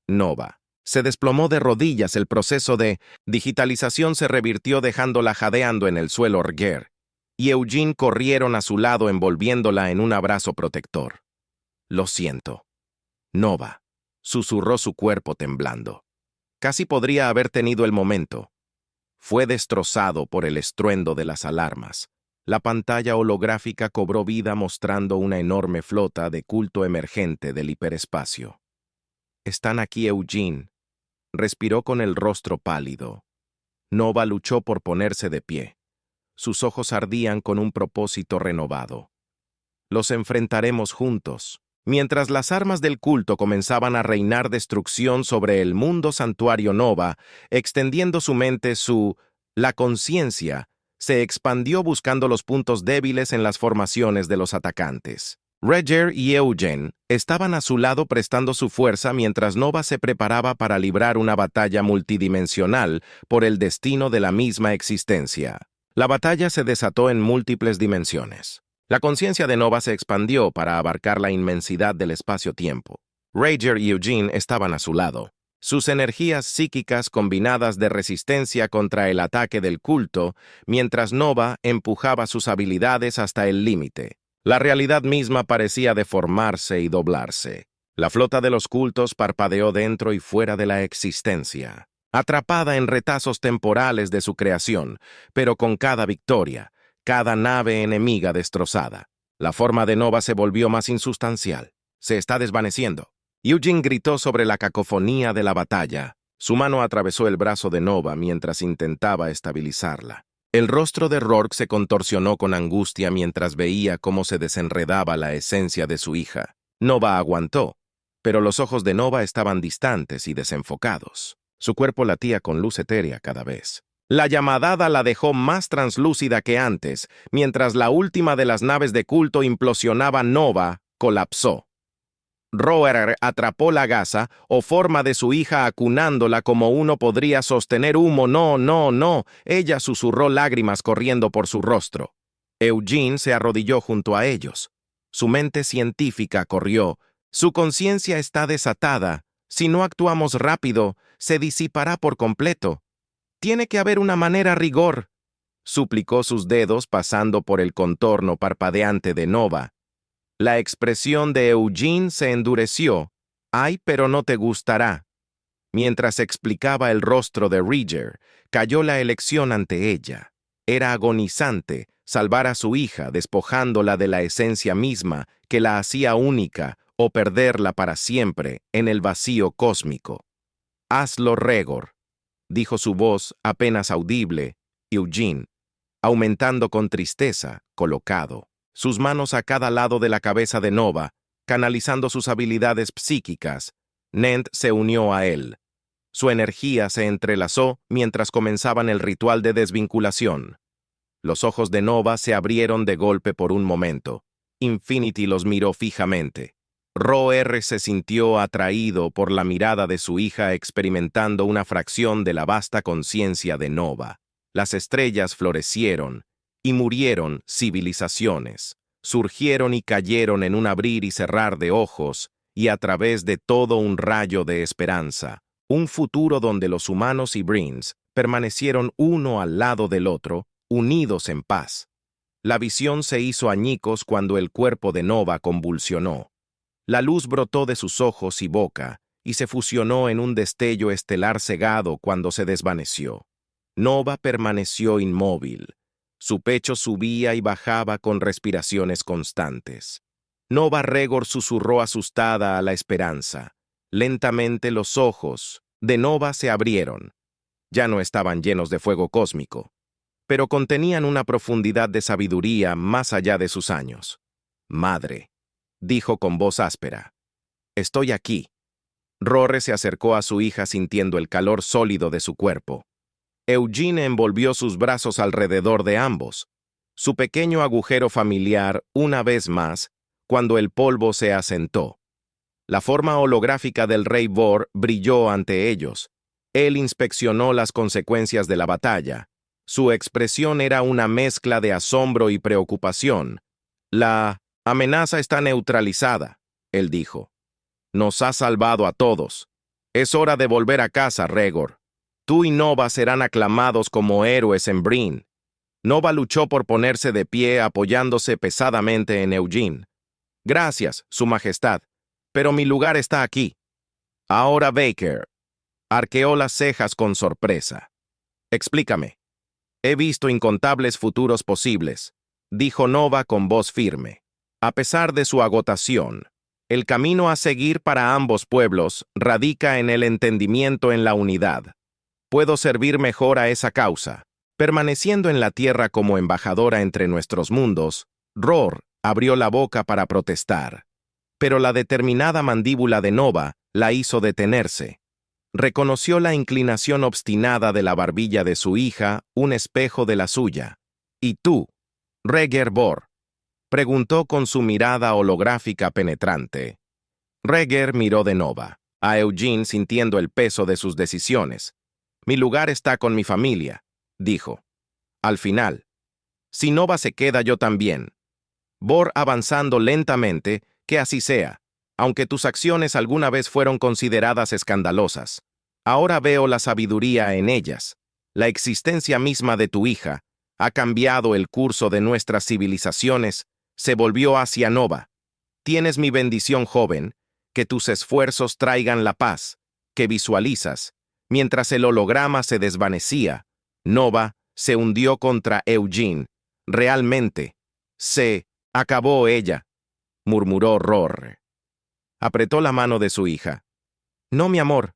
Nova. Se desplomó de rodillas. El proceso de digitalización se revirtió dejándola jadeando en el suelo Rger, y Eugene corrieron a su lado envolviéndola en un abrazo protector. «Lo siento». «Nova», susurró su cuerpo temblando. Casi podría haber tenido el momento. Fue destrozado por el estruendo de las alarmas. La pantalla holográfica cobró vida mostrando una enorme flota de culto emergente del hiperespacio. «Están aquí, Eugene». Respiró con el rostro pálido. Nova luchó por ponerse de pie. Sus ojos ardían con un propósito renovado. «Los enfrentaremos juntos». Mientras las armas del culto comenzaban a reinar destrucción sobre el mundo santuario Nova, extendiendo su mente la conciencia, se expandió buscando los puntos débiles en las formaciones de los atacantes. Rieger y Eugene estaban a su lado prestando su fuerza mientras Nova se preparaba para librar una batalla multidimensional por el destino de la misma existencia. La batalla se desató en múltiples dimensiones. La conciencia de Nova se expandió para abarcar la inmensidad del espacio-tiempo. Rieger y Eugene estaban a su lado. Sus energías psíquicas combinadas de resistencia contra el ataque del culto, mientras Nova empujaba sus habilidades hasta el límite. La realidad misma parecía deformarse y doblarse. La flota de los cultos parpadeó dentro y fuera de la existencia, atrapada en retazos temporales de su creación, pero con cada victoria, cada nave enemiga destrozada. La forma de Nova se volvió más insustancial. Se está desvaneciendo. Eugene gritó sobre la cacofonía de la batalla. Su mano atravesó el brazo de Nova mientras intentaba estabilizarla. El rostro de Rourke se contorsionó con angustia mientras veía cómo se desenredaba la esencia de su hija. Nova aguantó, pero los ojos de Nova estaban distantes y desenfocados. Su cuerpo latía con luz etérea cada vez. La llamadada la dejó más translúcida que antes, mientras la última de las naves de culto implosionaba. Nova colapsó. Roer atrapó la gasa o forma de su hija acunándola como uno podría sostener humo. No, no, no. Ella susurró, lágrimas corriendo por su rostro. Eugene se arrodilló junto a ellos. Su mente científica corrió. Su conciencia está desatada. Si no actuamos rápido, se disipará por completo. Tiene que haber una manera. Rigor, suplicó, sus dedos pasando por el contorno parpadeante de Nova. La expresión de Eugene se endureció. Ay, pero no te gustará. Mientras explicaba el rostro de Rieger, cayó la elección ante ella. Era agonizante salvar a su hija despojándola de la esencia misma que la hacía única o perderla para siempre en el vacío cósmico. Hazlo, Regor, dijo su voz apenas audible, Eugene, aumentando con tristeza, colocado. Sus manos a cada lado de la cabeza de Nova, canalizando sus habilidades psíquicas. Nent se unió a él. Su energía se entrelazó mientras comenzaban el ritual de desvinculación. Los ojos de Nova se abrieron de golpe por un momento. Infinity los miró fijamente. Roer se sintió atraído por la mirada de su hija, experimentando una fracción de la vasta conciencia de Nova. Las estrellas florecieron y murieron civilizaciones, surgieron y cayeron en un abrir y cerrar de ojos y a través de todo un rayo de esperanza, un futuro donde los humanos y Brins permanecieron uno al lado del otro, unidos en paz. La visión se hizo añicos cuando el cuerpo de Nova convulsionó. La luz brotó de sus ojos y boca y se fusionó en un destello estelar cegado cuando se desvaneció. Nova permaneció inmóvil. Su pecho subía y bajaba con respiraciones constantes. Nova Regor susurró asustada a la esperanza. Lentamente los ojos de Nova se abrieron. Ya no estaban llenos de fuego cósmico, pero contenían una profundidad de sabiduría más allá de sus años. Madre, dijo con voz áspera. Estoy aquí. Roer se acercó a su hija sintiendo el calor sólido de su cuerpo. Eugene envolvió sus brazos alrededor de ambos. Su pequeño agujero familiar, una vez más, cuando el polvo se asentó. La forma holográfica del rey Vor brilló ante ellos. Él inspeccionó las consecuencias de la batalla. Su expresión era una mezcla de asombro y preocupación. La amenaza está neutralizada, él dijo. Nos ha salvado a todos. Es hora de volver a casa, Regor. Tú y Nova serán aclamados como héroes en Breen. Nova luchó por ponerse de pie apoyándose pesadamente en Eugene. Gracias, Su Majestad, pero mi lugar está aquí. Ahora Baker arqueó las cejas con sorpresa. Explícame. He visto incontables futuros posibles, dijo Nova con voz firme. A pesar de su agotación, el camino a seguir para ambos pueblos radica en el entendimiento en la unidad. Puedo servir mejor a esa causa. Permaneciendo en la tierra como embajadora entre nuestros mundos, Roer abrió la boca para protestar. Pero la determinada mandíbula de Nova la hizo detenerse. Reconoció la inclinación obstinada de la barbilla de su hija, un espejo de la suya. ¿Y tú, Reger Vor?, preguntó con su mirada holográfica penetrante. Reger miró de Nova a Eugene sintiendo el peso de sus decisiones. Mi lugar está con mi familia, dijo. Al final, si Nova se queda, yo también. Vor avanzando lentamente, que así sea, aunque tus acciones alguna vez fueron consideradas escandalosas. Ahora veo la sabiduría en ellas. La existencia misma de tu hija ha cambiado el curso de nuestras civilizaciones, se volvió hacia Nova. Tienes mi bendición, joven, que tus esfuerzos traigan la paz, que visualizas. Mientras el holograma se desvanecía, Nova se hundió contra Eugene. Realmente, se acabó ella, murmuró Roer. Apretó la mano de su hija. No, mi amor.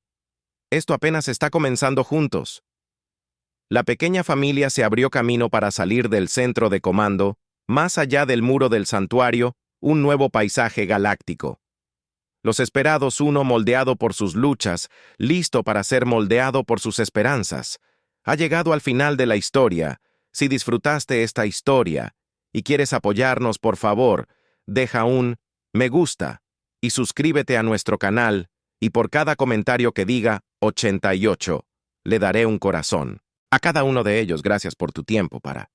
Esto apenas está comenzando juntos. La pequeña familia se abrió camino para salir del centro de comando, más allá del muro del santuario, un nuevo paisaje galáctico. Los esperados uno moldeado por sus luchas, listo para ser moldeado por sus esperanzas. Ha llegado al final de la historia. Si disfrutaste esta historia y quieres apoyarnos, por favor, deja un me gusta y suscríbete a nuestro canal, y por cada comentario que diga 88, le daré un corazón. A cada uno de ellos, gracias por tu tiempo para